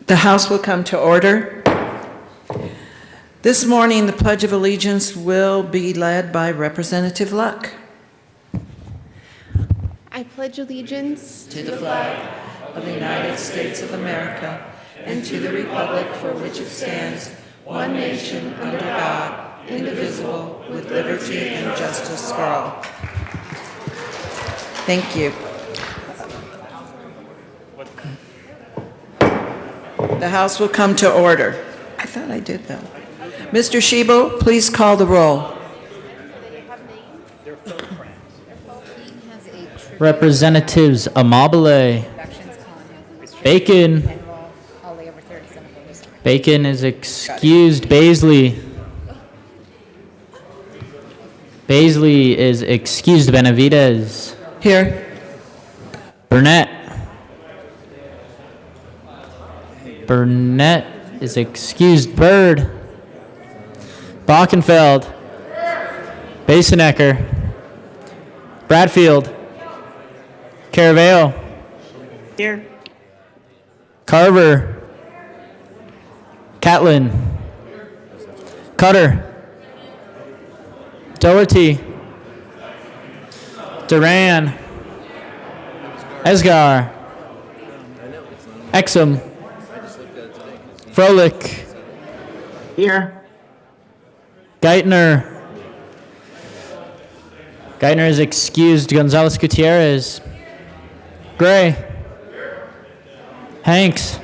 The House will come to order. This morning, the Pledge of Allegiance will be led by Representative Luck. I pledge allegiance To the flag of the United States of America and to the republic for which it stands, one nation under God, indivisible, with liberty and justice for all. Thank you. The House will come to order. I thought I did that. Mr. Shebo, please call the roll. Representatives Amabile. Bacon. Bacon is excused. Baisley. Baisley is excused. Benavidez. Here. Burnett. Burnett is excused. Byrd. Bockenfeld. Basenecker. Bradfield. Caraveo. Here. Carver. Catlin. Cutter. Doherty. Duran. Esgar. Exum. Froelich. Here. Geithner. Geithner is excused. Gonzalez Gutierrez. Gray. Hanks.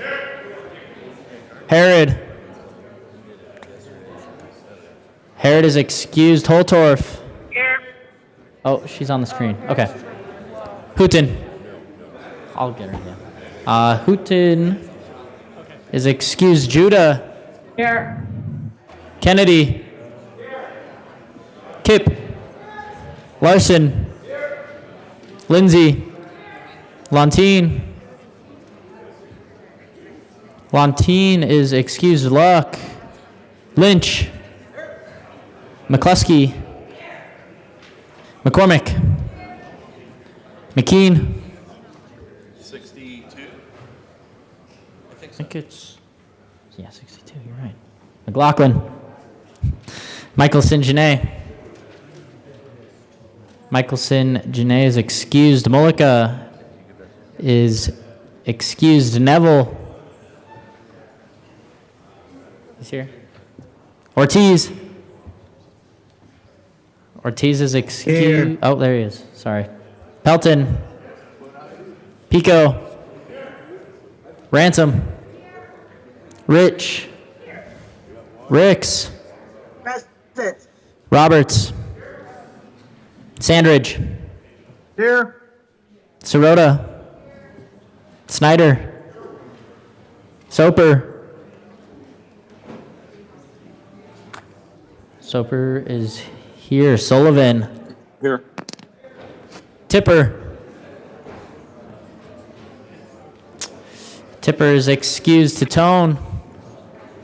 Herod. Herod is excused. Holtorf. Here. Oh, she's on the screen. Okay. Hooten. I'll get her, yeah. Hooten is excused. Judah. Here. Kennedy. Kip. Larson. Lindsay. Lontine. Lontine is excused. Luck. Lynch. McCluskey. McCormick. McKean. 62. I think it's, yeah, 62, you're right. McLaughlin. Michelson Janae. Michelson Janae is excused. Mullica is excused. Neville. He's here. Ortiz. Ortiz is excused. Here. Oh, there he is. Sorry. Pelton. Pico. Ransom. Rich. Ricks. Present. Roberts. Sandridge. Here. Sirota. Snyder. Soper. Soper is here. Sullivan. Here. Tipper. Tipper is excused. Tatone.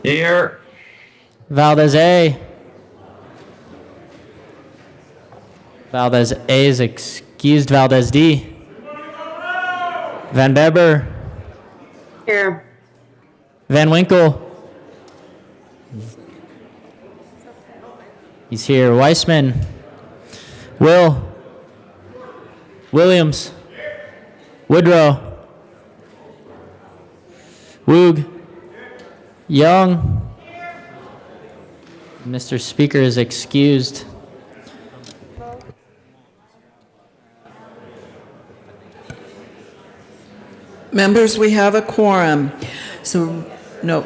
Here. Valdez A. Valdez A is excused. Valdez D. Van Beber. Here. Van Winkle. He's here. Weissman. Will. Williams. Woodrow. Woog. Young. Mr. Speaker is excused. Members, we have a quorum. So, no.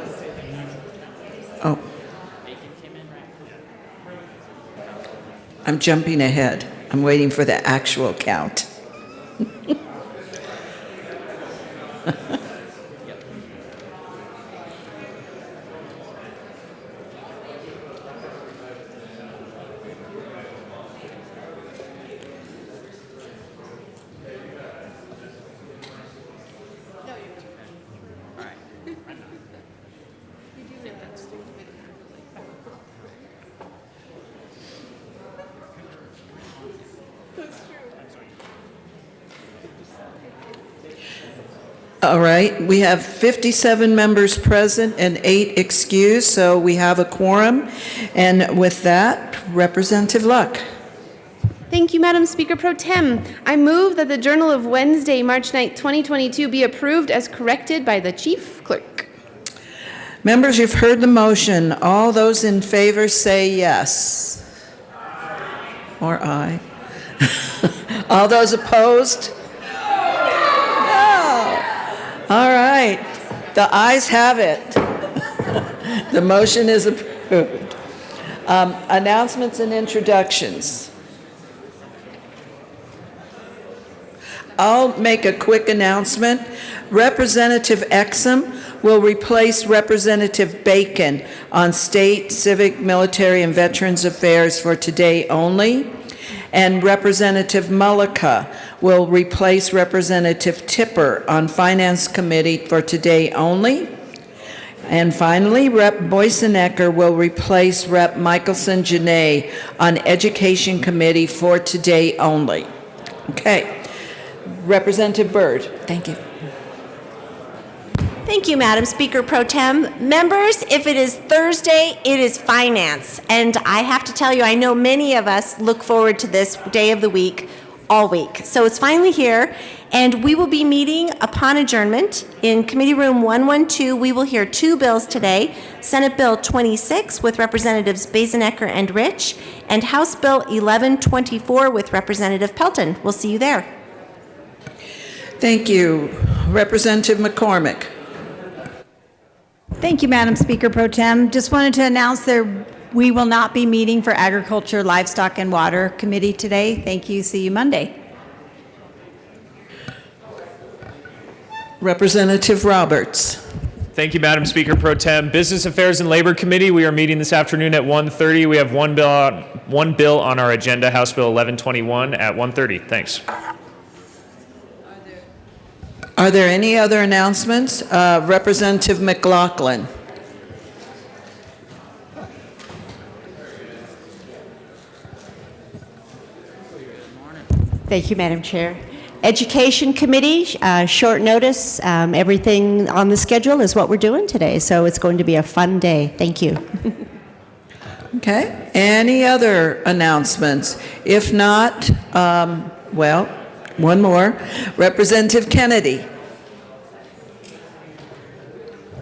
Oh. I'm jumping ahead. I'm waiting for the actual count. All right, we have 57 members present and 8 excused, so we have a quorum. And with that, Representative Luck. Thank you, Madam Speaker Pro Tem. I move that the Journal of Wednesday, March 9th, 2022 be approved as corrected by the Chief Clerk. Members, you've heard the motion. All those in favor say yes. Or aye. All those opposed? All right, the ayes have it. The motion is approved. Announcements and introductions. I'll make a quick announcement. Representative Exum will replace Representative Bacon on State, Civic, Military, and Veterans Affairs for today only. And Representative Mullica will replace Representative Tipper on Finance Committee for today only. And finally, Rep. Boysenecker will replace Rep. Michelson Janae on Education Committee for today only. Okay. Representative Byrd, thank you. Thank you, Madam Speaker Pro Tem. Members, if it is Thursday, it is finance. And I have to tell you, I know many of us look forward to this day of the week all week. So it's finally here, and we will be meeting upon adjournment in Committee Room 112. We will hear 2 bills today, Senate Bill 26 with Representatives Boysenecker and Rich, and House Bill 1124 with Representative Pelton. We'll see you there. Thank you. Representative McCormick. Thank you, Madam Speaker Pro Tem. Just wanted to announce that we will not be meeting for Agriculture, Livestock, and Water Committee today. Thank you. See you Monday. Representative Roberts. Thank you, Madam Speaker Pro Tem. Business Affairs and Labor Committee, we are meeting this afternoon at 1:30. We have one bill on our agenda, House Bill 1121 at 1:30. Thanks. Are there any other announcements? Representative McLaughlin. Thank you, Madam Chair. Education Committee, short notice. Everything on the schedule is what we're doing today, so it's going to be a fun day. Thank you. Okay. Any other announcements? If not, well, one more. Representative Kennedy.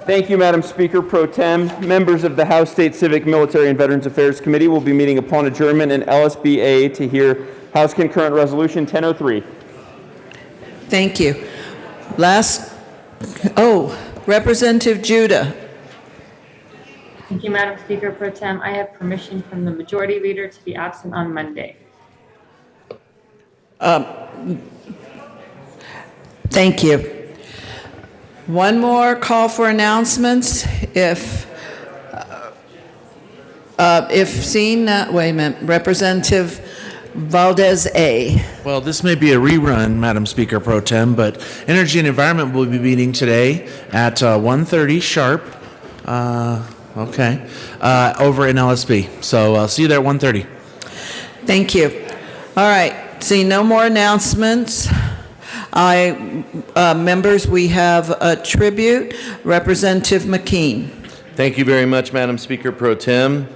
Thank you, Madam Speaker Pro Tem. Members of the House State Civic, Military, and Veterans Affairs Committee will be meeting upon adjournment in LSBA to hear House Concurrent Resolution 1003. Thank you. Representative Judah. Thank you, Madam Speaker Pro Tem. I have permission from the Majority Leader to be absent on Monday. Thank you. One more call for announcements. If seen, wait a minute, Representative Valdez A. Well, this may be a rerun, Madam Speaker Pro Tem, but Energy and Environment will be meeting today at 1:30 sharp. Over in LSB. So I'll see you there at 1:30. Thank you. All right, see no more announcements. Members, we have a tribute. Representative McKean. Thank you very much, Madam Speaker Pro Tem.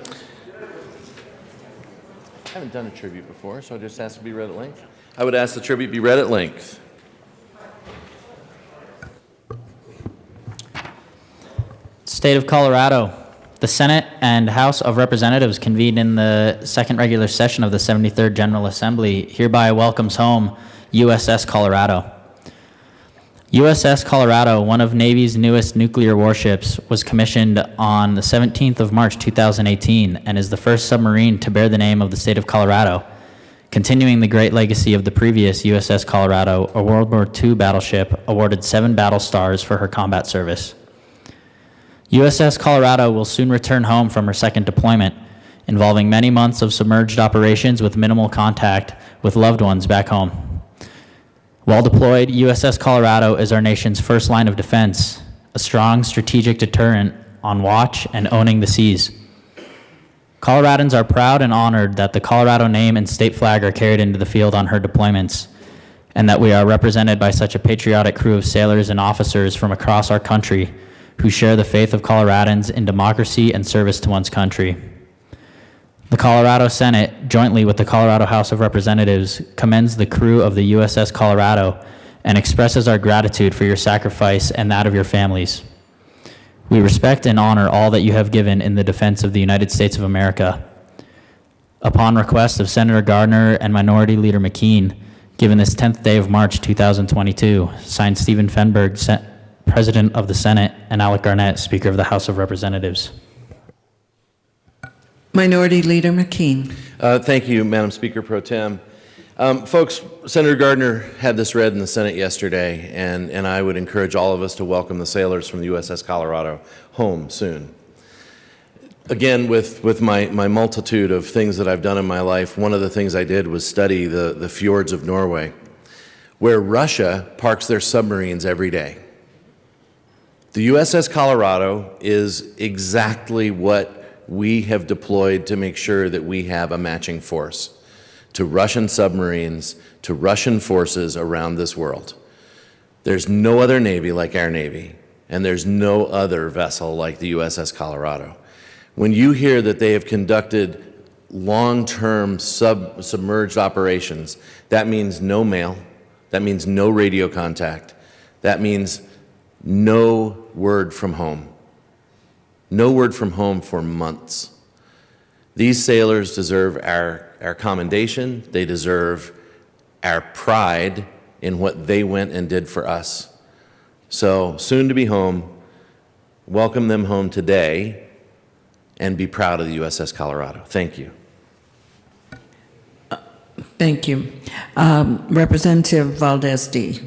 I haven't done a tribute before, so I just ask to be read at length. I would ask the tribute be read at length. State of Colorado. The Senate and House of Representatives convened in the second regular session of the 73rd General Assembly hereby welcomes home USS Colorado. USS Colorado, one of Navy's newest nuclear warships, was commissioned on the 17th of March 2018 and is the first submarine to bear the name of the state of Colorado, continuing the great legacy of the previous USS Colorado, a World War II battleship awarded 7 battle stars for her combat service. USS Colorado will soon return home from her second deployment, involving many months of submerged operations with minimal contact with loved ones back home. While deployed, USS Colorado is our nation's first line of defense, a strong strategic deterrent on watch and owning the seas. Coloradans are proud and honored that the Colorado name and state flag are carried into the field on her deployments, and that we are represented by such a patriotic crew of sailors and officers from across our country who share the faith of Coloradans in democracy and service to one's country. The Colorado Senate, jointly with the Colorado House of Representatives, commends the crew of the USS Colorado and expresses our gratitude for your sacrifice and that of your families. We respect and honor all that you have given in the defense of the United States of America. Upon request of Senator Gardner and Minority Leader McKean, given this 10th day of March 2022, signed Stephen Fenberg, President of the Senate, and Alec Garnett, Speaker of the House of Representatives. Minority Leader McKean. Thank you, Madam Speaker Pro Tem. Folks, Senator Gardner had this read in the Senate yesterday, and I would encourage all of us to welcome the sailors from the USS Colorado home soon. Again, with my multitude of things that I've done in my life, one of the things I did was study the fjords of Norway, where Russia parks their submarines every day. The USS Colorado is exactly what we have deployed to make sure that we have a matching force to Russian submarines, to Russian forces around this world. There's no other Navy like our Navy, and there's no other vessel like the USS Colorado. When you hear that they have conducted long-term submerged operations, that means no mail, that means no radio contact, that means no word from home. No word from home for months. These sailors deserve our commendation. They deserve our pride in what they went and did for us. So, soon to be home, welcome them home today, and be proud of the USS Colorado. Thank you. Thank you. Representative Valdez D.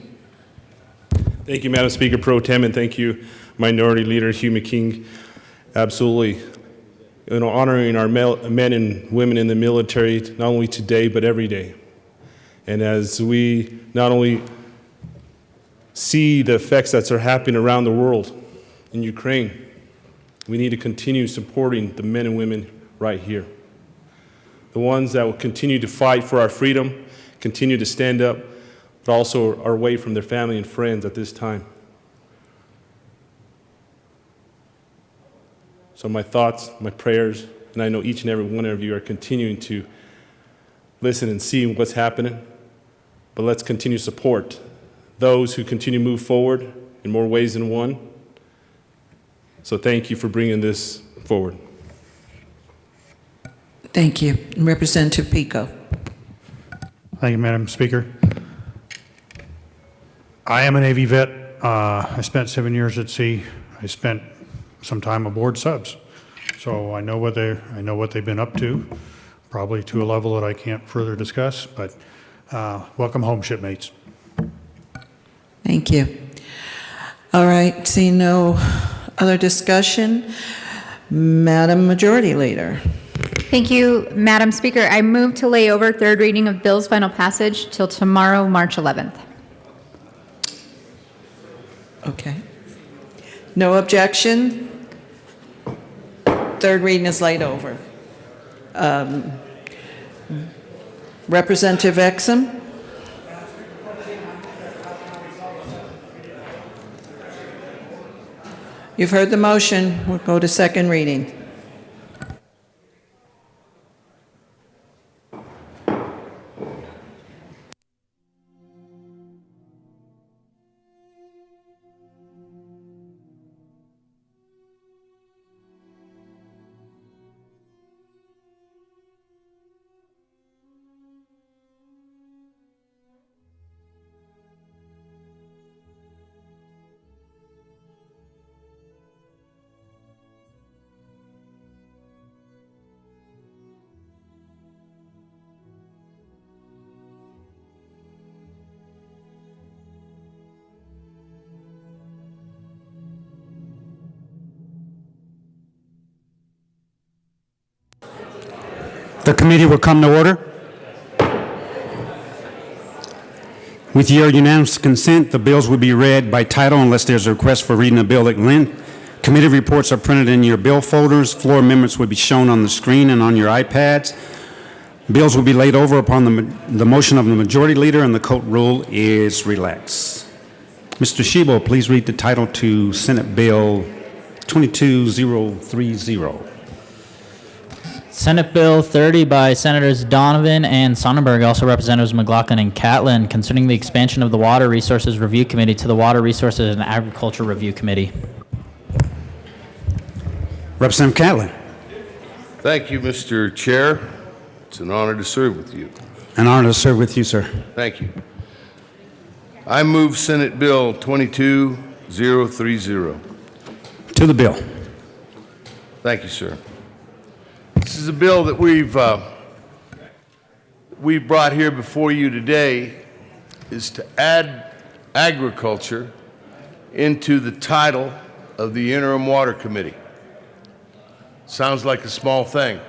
Thank you, Madam Speaker Pro Tem, and thank you, Minority Leader Hugh McKean. Absolutely. Honoring our men and women in the military, not only today, but every day. And as we not only see the effects that are happening around the world in Ukraine, we need to continue supporting the men and women right here. The ones that will continue to fight for our freedom, continue to stand up, but also are away from their family and friends at this time. So my thoughts, my prayers, and I know each and every one of you are continuing to listen and see what's happening, but let's continue to support those who continue to move forward in more ways than one. So thank you for bringing this forward. Thank you. Representative Pico. Thank you, Madam Speaker. I am a Navy vet. I spent 7 years at sea. I spent some time aboard subs, so I know what they've been up to, probably to a level that I can't further discuss. But welcome home, shipmates. Thank you. All right, seeing no other discussion, Madam Majority Leader. Thank you, Madam Speaker. I move to lay over third reading of bill's final passage till tomorrow, March 11th. Okay. No objection. Third reading is laid over. Representative Exum. You've heard the motion. We'll go to second reading. The committee will come to order. With your unanimous consent, the bills will be read by title unless there's a request for reading a bill at length. Committee reports are printed in your bill folders. Floor amendments will be shown on the screen and on your iPads. Bills will be laid over upon the motion of the majority leader, and the court rule is relaxed. Mr. Shebo, please read the title to Senate Bill 22030. Senate Bill 30 by Senators Donovan and Sonnenberg, also Representatives McLaughlin and Catlin, concerning the expansion of the Water Resources Review Committee to the Water Resources and Agriculture Review Committee. Representative Catlin. Thank you, Mr. Chair. It's an honor to serve with you. An honor to serve with you, sir. Thank you. I move Senate Bill 22030. To the bill. Thank you, sir. This is a bill that we've brought here before you today, is to add agriculture into the title of the Interim Water Committee. Sounds like a small thing,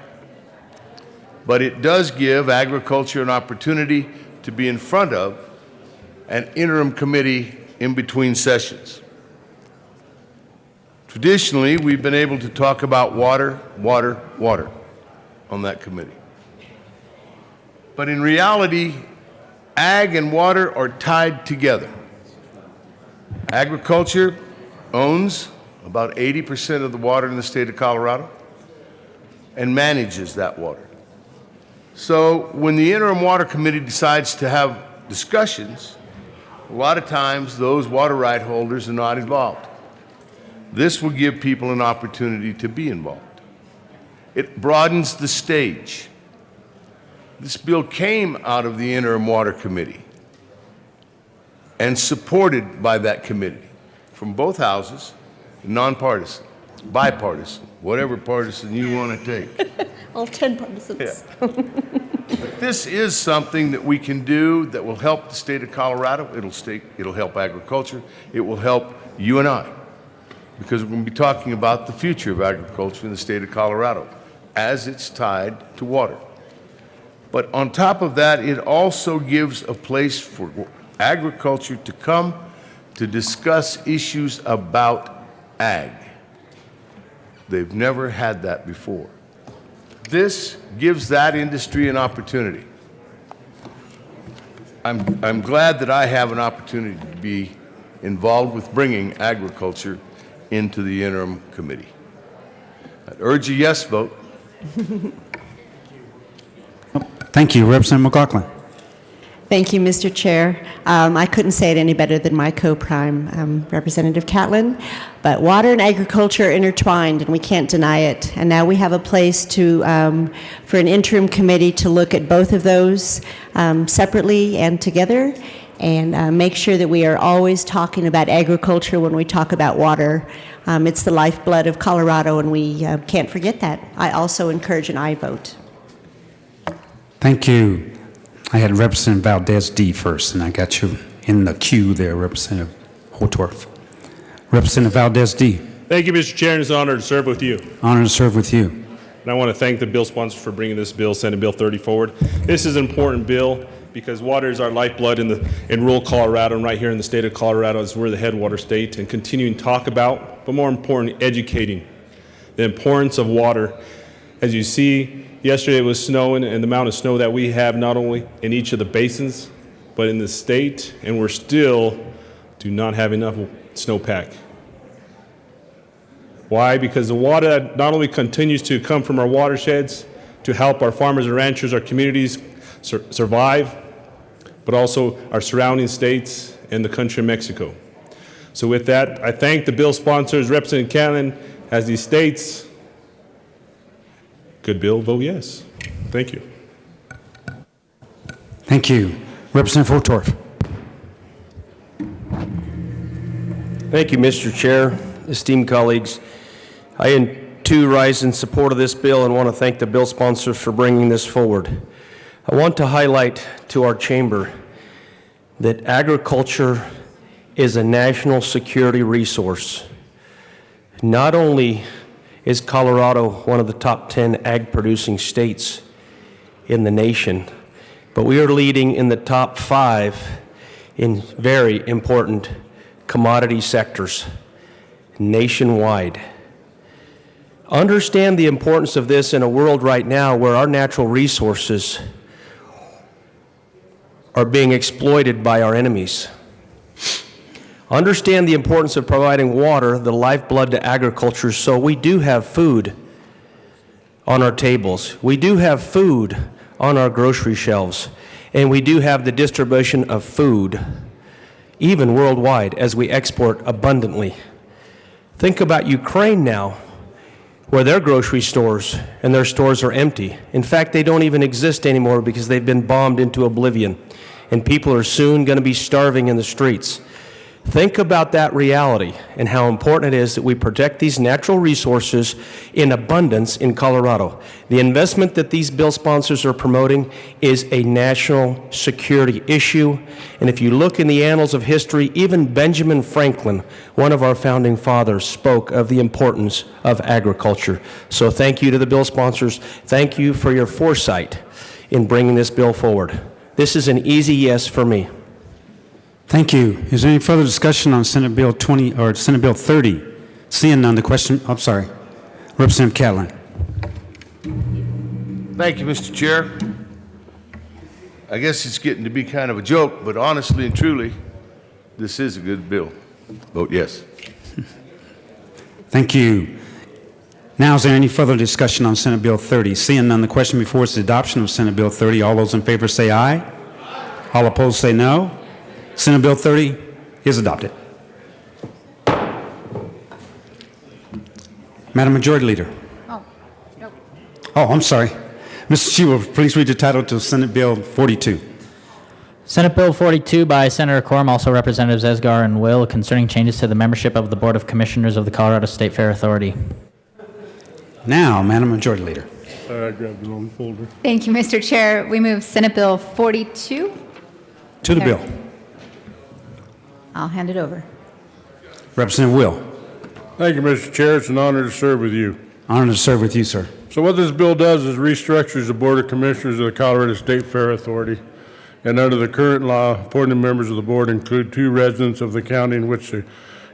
but it does give agriculture an opportunity to be in front of an interim committee in between sessions. Traditionally, we've been able to talk about water, water, water on that committee. But in reality, ag and water are tied together. Agriculture owns about 80% of the water in the state of Colorado and manages that water. So when the Interim Water Committee decides to have discussions, a lot of times those water right holders are not involved. This will give people an opportunity to be involved. It broadens the stage. This bill came out of the Interim Water Committee and supported by that committee from both houses, nonpartisan, bipartisan, whatever partisan you want to take. All 10 partisans. Yeah. But this is something that we can do that will help the state of Colorado. It'll help agriculture. It will help you and I, because we're going to be talking about the future of agriculture in the state of Colorado as it's tied to water. But on top of that, it also gives a place for agriculture to come to discuss issues about ag. They've never had that before. This gives that industry an opportunity. I'm glad that I have an opportunity to be involved with bringing agriculture into the interim committee. I'd urge a yes vote. Thank you. Representative McLaughlin. Thank you, Mr. Chair. I couldn't say it any better than my co-prime, Representative Catlin, but water and agriculture are intertwined, and we can't deny it. And now we have a place to, for an interim committee to look at both of those separately and together, and make sure that we are always talking about agriculture when we talk about water. It's the lifeblood of Colorado, and we can't forget that. I also encourage an aye vote. Thank you. I had Representative Valdez D first, and I got you in the queue there, Representative Holtorf. Representative Valdez D. Thank you, Mr. Chair, and it's an honor to serve with you. Honor to serve with you. And I want to thank the bill sponsors for bringing this bill, Senate Bill 30, forward. This is an important bill because water is our lifeblood in rural Colorado, and right here in the state of Colorado is we're the headwater state, and continuing to talk about, but more important, educating the importance of water. As you see, yesterday it was snowing, and the amount of snow that we have not only in each of the basins, but in the state, and we're still do not have enough snowpack. Why? Because the water that not only continues to come from our watersheds to help our farmers and ranchers, our communities survive, but also our surrounding states and the country of Mexico. So with that, I thank the bill sponsors, Representative Catlin, as he states, good bill, vote yes. Thank you. Thank you. Representative Hotorf. Thank you, Mr. Chair, esteemed colleagues. I too rise in support of this bill and want to thank the bill sponsors for bringing this forward. I want to highlight to our chamber that agriculture is a national security resource. Not only is Colorado one of the top 10 ag-producing states in the nation, but we are leading in the top 5 in very important commodity sectors nationwide. Understand the importance of this in a world right now where our natural resources are being exploited by our enemies. Understand the importance of providing water, the lifeblood to agriculture, so we do have food on our tables. We do have food on our grocery shelves, and we do have the distribution of food, even worldwide, as we export abundantly. Think about Ukraine now, where their grocery stores and their stores are empty. In fact, they don't even exist anymore because they've been bombed into oblivion, and people are soon going to be starving in the streets. Think about that reality and how important it is that we protect these natural resources in abundance in Colorado. The investment that these bill sponsors are promoting is a national security issue. And if you look in the annals of history, even Benjamin Franklin, one of our founding fathers, spoke of the importance of agriculture. So thank you to the bill sponsors. Thank you for your foresight in bringing this bill forward. This is an easy yes for me. Thank you. Is there any further discussion on Senate Bill 20 or Senate Bill 30? Seeing none, the question, I'm sorry. Representative Catlin. Thank you, Mr. Chair. I guess it's getting to be kind of a joke, but honestly and truly, this is a good bill. Vote yes. Thank you. Now, is there any further discussion on Senate Bill 30? Seeing none, the question before us is the adoption of Senate Bill 30. All those in favor say aye. Aye. All opposed say no. Senate Bill 30 is adopted. Madam Majority Leader. Oh, nope. Oh, I'm sorry. Mr. Chiu, please read the title to Senate Bill 42. Senate Bill 42 by Senator Quorum, also Representatives Esgar and Will, concerning changes to the membership of the Board of Commissioners of the Colorado State Fair Authority. Now, Madam Majority Leader. Sorry, I grabbed the wrong folder. Thank you, Mr. Chair. We move Senate Bill 42. To the There. bill. I'll hand it over. Representative Will. Thank you, Mr. Chair. It's an honor to serve with you. Honored to serve with you, sir. So what this bill does is restructures the Board of Commissioners of the Colorado State Fair Authority. And under the current law, appointed members of the board include 2 residents of the county in which the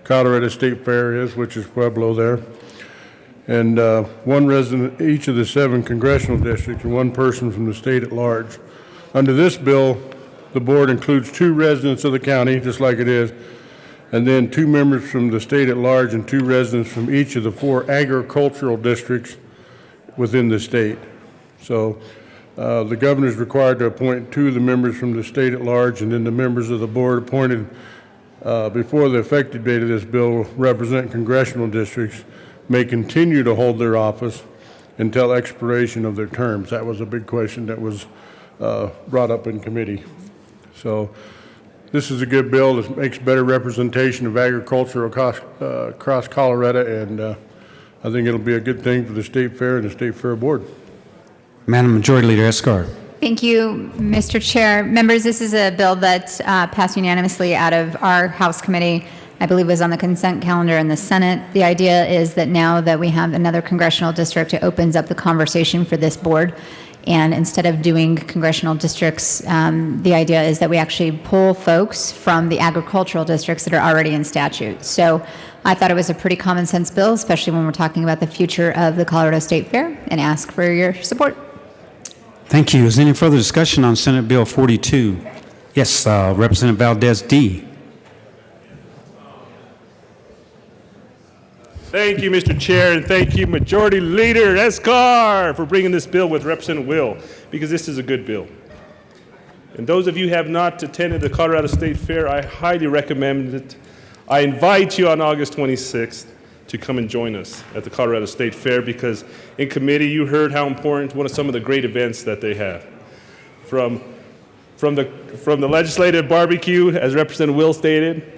Colorado State Fair is, which is Pueblo there, and 1 resident each of the 7 congressional districts and 1 person from the state at large. Under this bill, the board includes 2 residents of the county, just like it is, and then 2 members from the state at large and 2 residents from each of the 4 agricultural districts within the state. So the governor is required to appoint 2 of the members from the state at large, and then the members of the board appointed before the effective date of this bill represent congressional districts may continue to hold their office until expiration of their terms. That was a big question that was brought up in committee. So this is a good bill that makes better representation of agriculture across Colorado, and I think it'll be a good thing for the State Fair and the State Fair Board. Madam Majority Leader Escar. Thank you, Mr. Chair. Members, this is a bill that passed unanimously out of our House committee. I believe was on the consent calendar in the Senate. The idea is that now that we have another congressional district, it opens up the conversation for this board. And instead of doing congressional districts, the idea is that we actually pull folks from the agricultural districts that are already in statute. So I thought it was a pretty common sense bill, especially when we're talking about the future of the Colorado State Fair, and ask for your support. Thank you. Is there any further discussion on Senate Bill 42? Yes, Representative Valdez D. Thank you, Mr. Chair, and thank you, Majority Leader Escar, for bringing this bill with Representative Will, because this is a good bill. And those of you who have not attended the Colorado State Fair, I highly recommend it. I invite you on August 26th to come and join us at the Colorado State Fair, because in committee you heard how important one of some of the great events that they have. From the legislative barbecue, as Representative Will stated,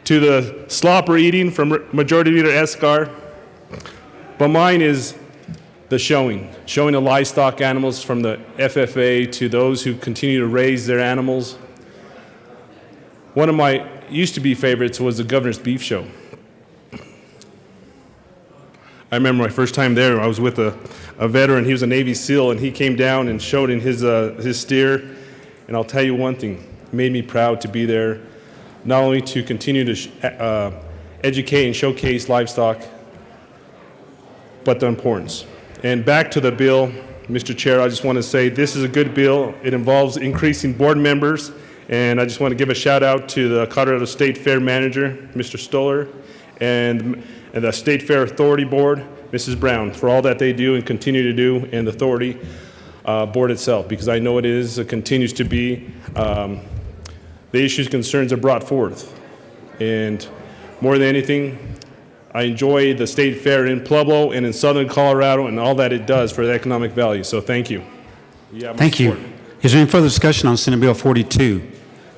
to the slopper eating from Majority Leader Escar. But mine is the showing the livestock animals from the FFA to those who continue to raise their animals. One of my used-to-be favorites was the Governor's Beef Show. I remember my first time there, I was with a veteran. He was a Navy SEAL, and he came down and showed in his steer. And I'll tell you one thing, it made me proud to be there, not only to continue to educate and showcase livestock, but the importance. And back to the bill, Mr. Chair, I just want to say this is a good bill. It involves increasing board members, and I just want to give a shout out to the Colorado State Fair Manager, Mr. Stoller, and the State Fair Authority Board, Mrs. Brown, for all that they do and continue to do, and the Authority Board itself, because I know it continues to be the issues, concerns are brought forth. And more than anything, I enjoy the State Fair in Pueblo and in Southern Colorado and all that it does for the economic value. So thank you. Thank you. Is there any further discussion on Senate Bill 42?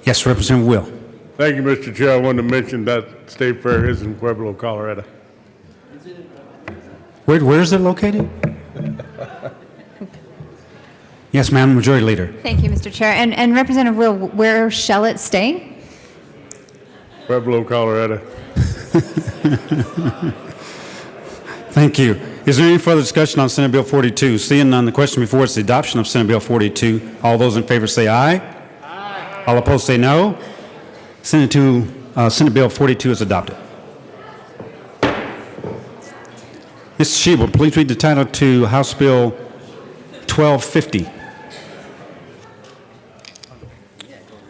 Yes, Representative Will. Thank you, Mr. Chair. I wanted to mention that State Fair is in Pueblo, Colorado. Where is it located? Yes, ma'am, Majority Leader. Thank you, Mr. Chair. And Representative Will, where shall it stay? Pueblo, Colorado. Thank you. Is there any further discussion on Senate Bill 42? Seeing none, the question before us is the adoption of Senate Bill 42. All those in favor say aye. Aye. All opposed say no. Senate Bill 42 is adopted. Mr. Sheba, please read the title to House Bill 1250.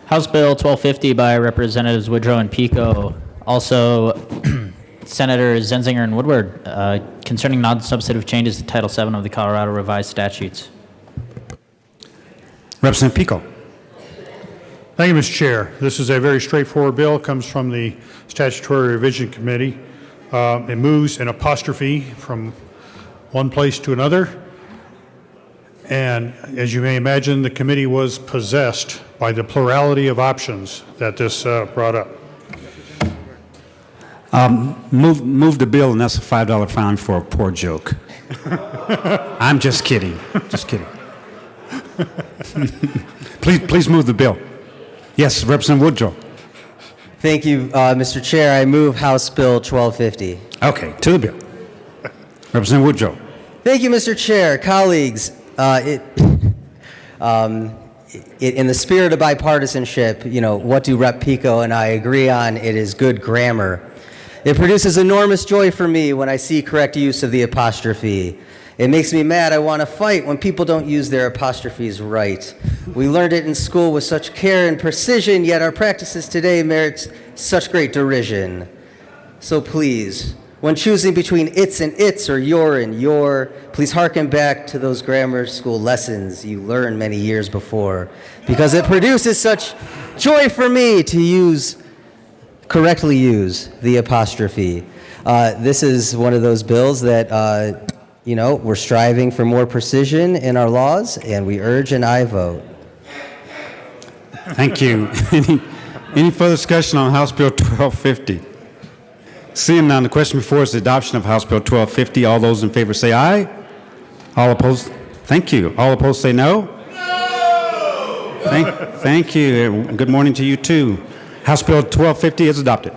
House Bill 1250 by Representatives Woodrow and Pico. Also, Senators Zenzinger and Woodward concerning non-substantive changes to Title VII of the Colorado Revised Statutes. Representative Pico. Thank you, Mr. Chair. This is a very straightforward bill. It comes from the Statutory Revision Committee. It moves an apostrophe from one place to another. And as you may imagine, the committee was possessed by the plurality of options that this brought up. Move the bill, and that's a $5 fine for a poor joke. I'm just kidding. Just kidding. Please move the bill. Yes, Representative Woodrow. Thank you, Mr. Chair. I move House Bill 1250. Okay, to the bill. Representative Woodrow. Thank you, Mr. Chair. Colleagues, in the spirit of bipartisanship, what do Rep. Pico and I agree on? It is good grammar. It produces enormous joy for me when I see correct use of the apostrophe. It makes me mad. I want to fight when people don't use their apostrophes right. We learned it in school with such care and precision, yet our practices today merit such great derision. So please, when choosing between it's and its or your and your, please hearken back to those grammar school lessons you learned many years before, because it produces such joy for me to correctly use the apostrophe. This is one of those bills that, we're striving for more precision in our laws, and we urge an aye vote. Thank you. Any further discussion on House Bill 1250? Seeing none, the question before us is the adoption of House Bill 1250. All those in favor say aye. All opposed? Thank you. All opposed say no. No! Thank you. Good morning to you too. House Bill 1250 is adopted.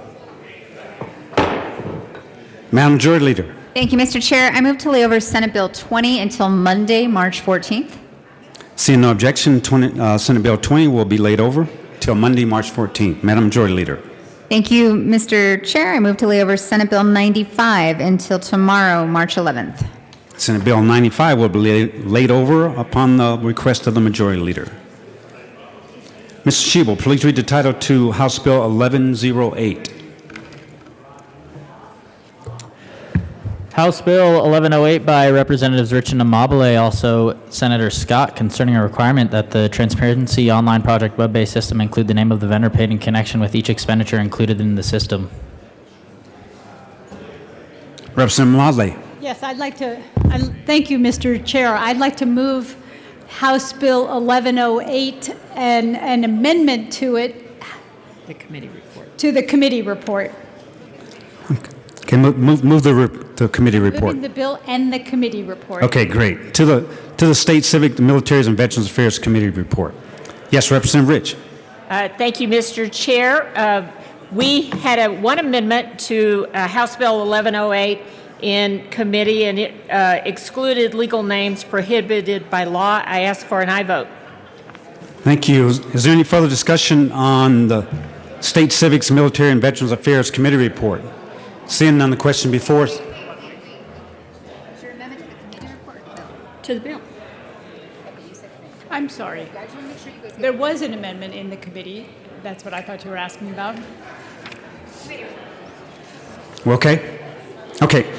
Madam Majority Leader. Thank you, Mr. Chair. I move to lay over Senate Bill 20 until Monday, March 14th. Seeing no objection, Senate Bill 20 will be laid over till Monday, March 14th. Madam Majority Leader. Thank you, Mr. Chair. I move to lay over Senate Bill 95 until tomorrow, March 11th. Senate Bill 95 will be laid over upon the request of the Majority Leader. Mr. Shebel, please read the title to House Bill 1108. House Bill 1108 by Representatives Rich and Amabile, also Senator Scott, concerning a requirement that the Transparency Online Project web-based system include the name of the vendor paid in connection with each expenditure included in the system. Representative Amabile. Yes, thank you, Mr. Chair. I'd like to move House Bill 1108 and an amendment to it. The committee report. To the committee report. Okay, move the committee report. Moving the bill and the committee report. Okay, great. To the State Civic, Military, and Veterans Affairs Committee report. Yes, Representative Rich. Thank you, Mr. Chair. We had one amendment to House Bill 1108 in committee, and it excluded legal names prohibited by law. I ask for an aye vote. Thank you. Is there any further discussion on the State Civics, Military, and Veterans Affairs Committee report? Seeing none, the question before us. To the bill. I'm sorry. There was an amendment in the committee. That's what I thought you were asking about. Okay. Okay.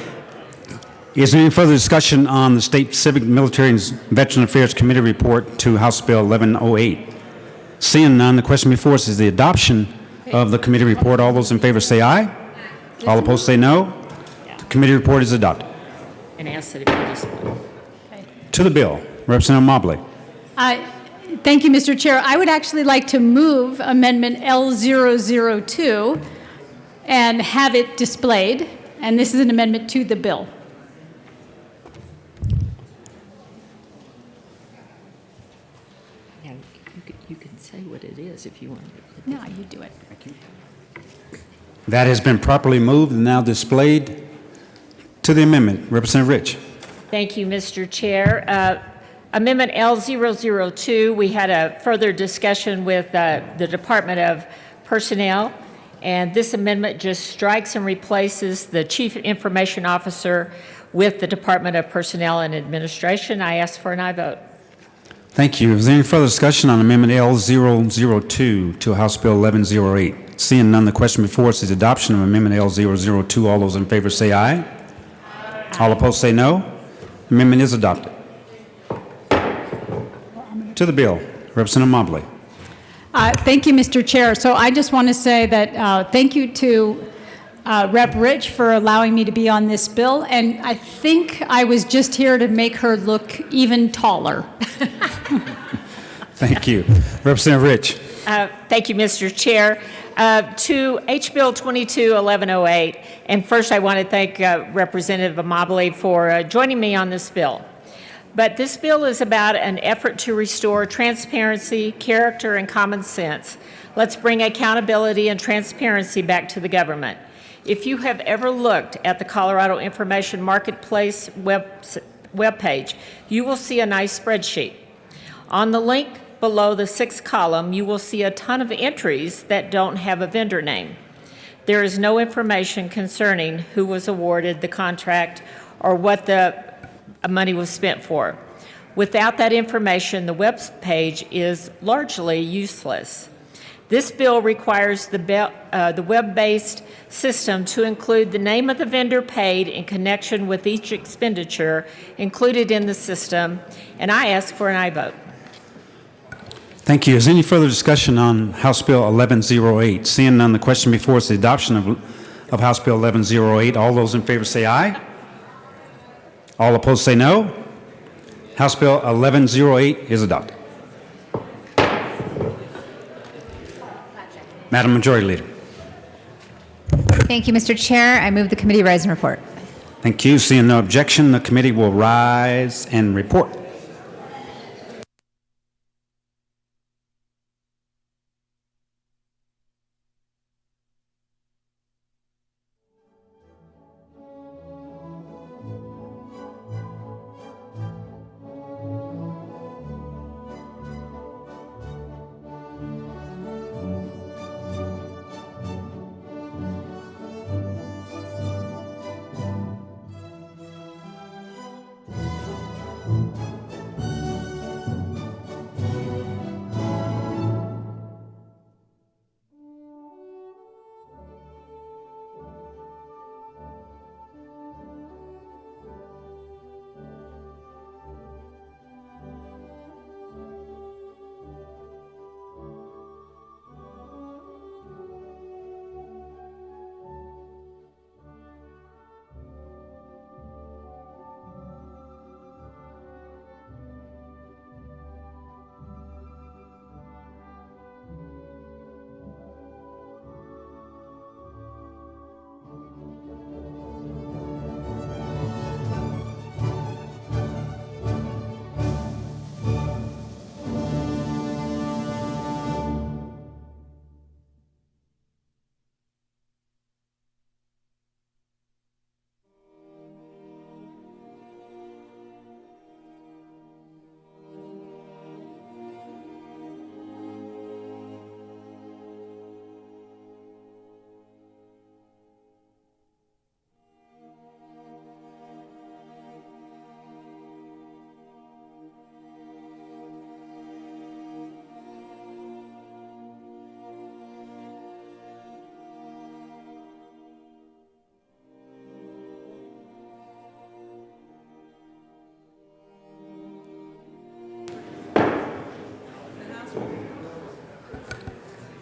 Is there any further discussion on the State Civic, Military, and Veteran Affairs Committee report to House Bill 1108? Seeing none, the question before us is the adoption of the committee report. All those in favor say aye. All opposed say no. The committee report is adopted. And ask that it be displayed. To the bill, Representative Mobley. Thank you, Mr. Chair. I would actually like to move Amendment L002 and have it displayed. And this is an amendment to the bill. Yeah, you can say what it is if you want. No, you do it. That has been properly moved and now displayed. To the amendment, Representative Rich. Thank you, Mr. Chair. Amendment L002, we had a further discussion with the Department of Personnel, and this amendment just strikes and replaces the Chief Information Officer with the Department of Personnel and Administration. I ask for an aye vote. Thank you. Is there any further discussion on Amendment L002 to House Bill 1108? Seeing none, the question before us is adoption of Amendment L002. All those in favor say aye. All opposed say no. Amendment is adopted. To the bill, Representative Mobley. Thank you, Mr. Chair. So I just want to say that thank you to Rep. Rich for allowing me to be on this bill, and I think I was just here to make her look even taller. Thank you. Representative Rich. Thank you, Mr. Chair. To H. Bill 22-1108, and first I want to thank Representative Amabile for joining me on this bill. But this bill is about an effort to restore transparency, character, and common sense. Let's bring accountability and transparency back to the government. If you have ever looked at the Colorado Information Marketplace webpage, you will see a nice spreadsheet. On the link below the sixth column, you will see a ton of entries that don't have a vendor name. There is no information concerning who was awarded the contract or what the money was spent for. Without that information, the web page is largely useless. This bill requires the web-based system to include the name of the vendor paid in connection with each expenditure included in the system, and I ask for an aye vote. Thank you. Is there any further discussion on House Bill 1108? Seeing none, the question before us is the adoption of House Bill 1108. All those in favor say aye. All opposed say no. House Bill 1108 is adopted. Madam Majority Leader. Thank you, Mr. Chair. I move the committee rise and report. Thank you. Seeing no objection, the committee will rise and report.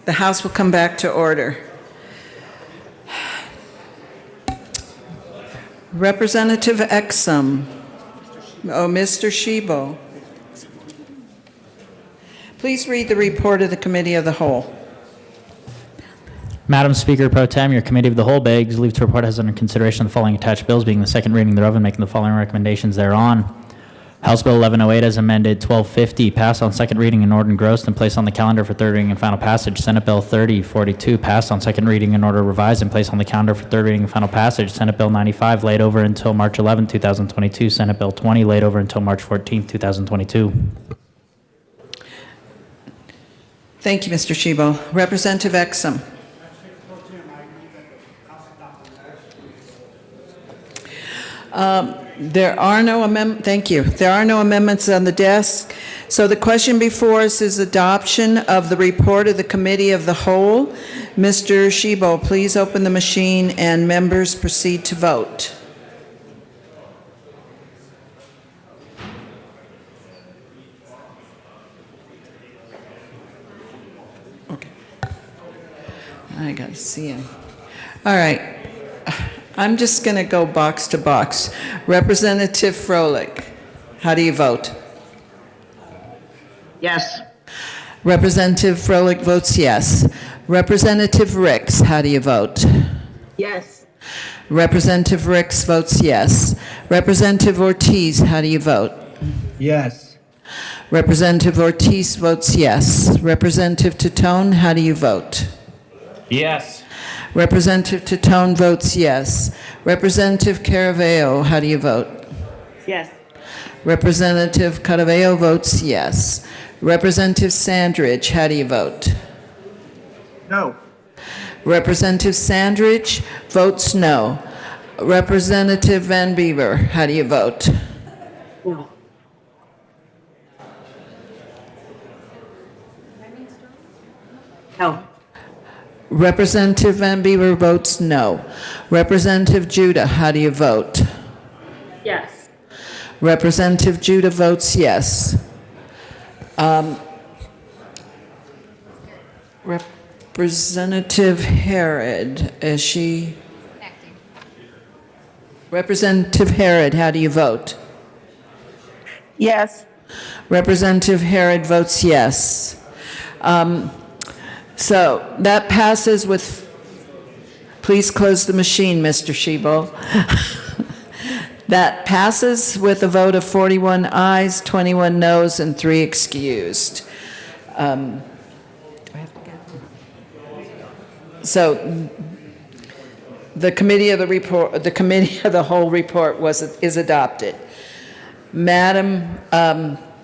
The House will come back to order. Representative Exum. Oh, Mr. Shebo. Please read the report of the Committee of the Whole. Madam Speaker Pro Tem, your Committee of the Whole begs leave to report has under consideration the following attached bills, being the second reading thereof and making the following recommendations thereon. House Bill 1108 as amended 1250, passed on second reading and ordered engrossed and placed on the calendar for third reading and final passage. Senate Bill 3042, passed on second reading and ordered revised and placed on the calendar for third reading and final passage. Senate Bill 95 laid over until March 11, 2022. Senate Bill 20 laid over until March 14, 2022. Thank you, Mr. Shebo. Representative Exum. There are no thank you. There are no amendments on the desk. So the question before us is adoption of the report of the Committee of the Whole. Mr. Shebo, please open the machine and members proceed to vote. Okay. I got to see him. All right. I'm just going to go box to box. Representative Froelich, how do you vote? Yes. Representative Froelich votes yes. Representative Ricks, how do you vote? Yes. Representative Ricks votes yes. Representative Ortiz, how do you vote? Yes. Representative Ortiz votes yes. Representative Titone, how do you vote? Yes. Representative Titone votes yes. Representative Caraveo, how do you vote? Yes. Representative Caraveo votes yes. Representative Sandridge, how do you vote? No. Representative Sandridge votes no. Representative Van Beaver, how do you vote? No. No. Representative Van Beaver votes no. Representative Judah, how do you vote? Yes. Representative Judah votes yes. Representative Herod, is she? Representative Herod, how do you vote? Yes. Representative Herod votes yes. So that passes with, please close the machine, Mr. Shebo. That passes with a vote of 41 ayes, 21 noes, and 3 excused. So the Committee of the Whole report is adopted. Madam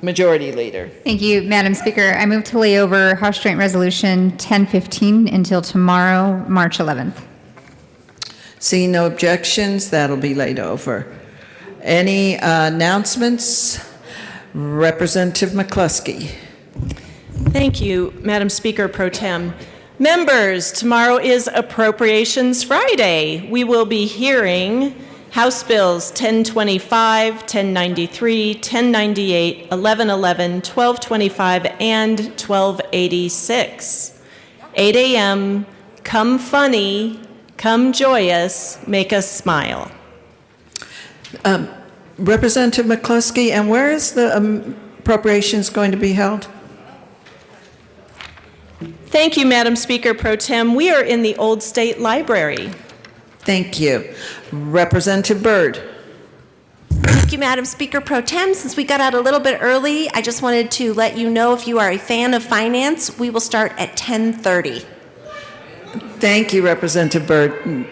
Majority Leader. Thank you, Madam Speaker. I move to lay over House Joint Resolution 1015 until tomorrow, March 11th. Seeing no objections, that'll be laid over. Any announcements? Representative McCluskey. Thank you, Madam Speaker Pro Tem. Members, tomorrow is Appropriations Friday. We will be hearing House Bills 1025, 1093, 1098, 1111, 1225, and 1286. 8 a.m., come funny, come joyous, make us smile. Representative McCluskey, and where is the appropriations going to be held? Thank you, Madam Speaker Pro Tem. We are in the Old State Library. Thank you. Representative Byrd. Thank you, Madam Speaker Pro Tem. Since we got out a little bit early, I just wanted to let you know, if you are a fan of finance, we will start at 10:30. Thank you, Representative Byrd.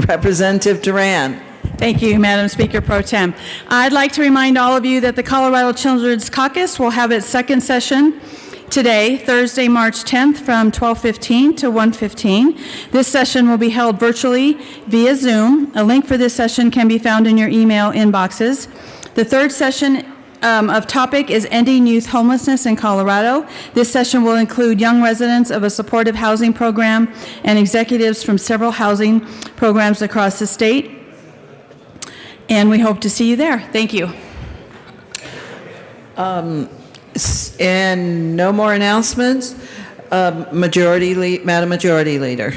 Representative Duran. Thank you, Madam Speaker Pro Tem. I'd like to remind all of you that the Colorado Children's Caucus will have its second session today, Thursday, March 10th, from 12:15 to 1:15. This session will be held virtually via Zoom. A link for this session can be found in your email inboxes. The third session of topic is Ending Youth Homelessness in Colorado. This session will include young residents of a supportive housing program and executives from several housing programs across the state. And we hope to see you there. Thank you. And no more announcements. Madam Majority Leader.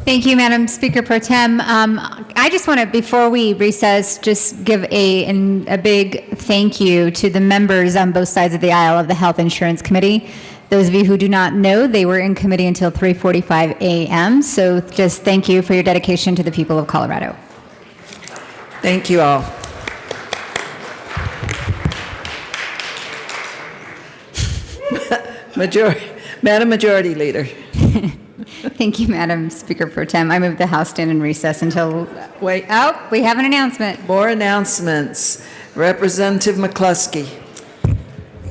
Thank you, Madam Speaker Pro Tem. I just want to, before we recess, just give a big thank you to the members on both sides of the aisle of the Health Insurance Committee. Those of you who do not know, they were in committee until 3:45 a.m. So just thank you for your dedication to the people of Colorado. Thank you all. Madam Majority Leader. Thank you, Madam Speaker Pro Tem. I move the House stand in recess until... Wait. Oh, we have an announcement. More announcements. Representative McCluskey.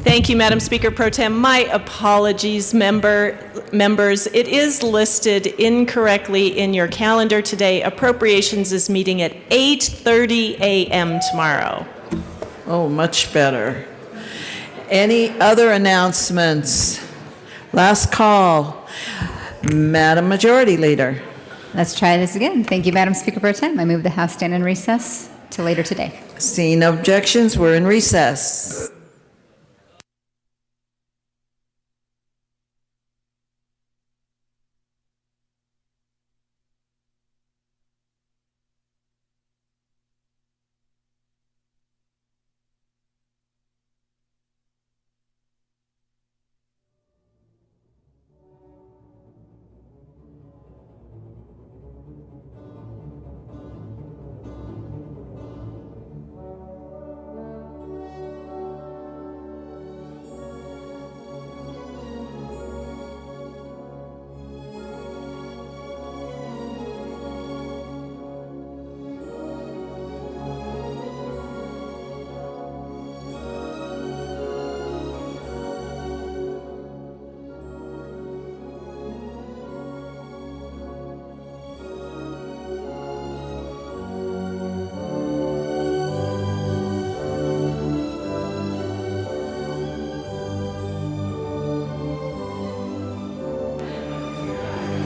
Thank you, Madam Speaker Pro Tem. My apologies, members. It is listed incorrectly in your calendar today. Appropriations is meeting at 8:30 a.m. tomorrow. Oh, much better. Any other announcements? Last call. Madam Majority Leader. Let's try this again. Thank you, Madam Speaker Pro Tem. I move the House stand in recess till later today. Seeing no objections, we're in recess.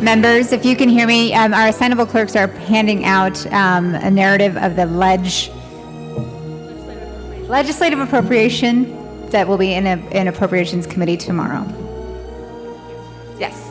Members, if you can hear me, our assignable clerks are handing out a narrative of the legislative appropriation that will be in Appropriations Committee tomorrow. Yes.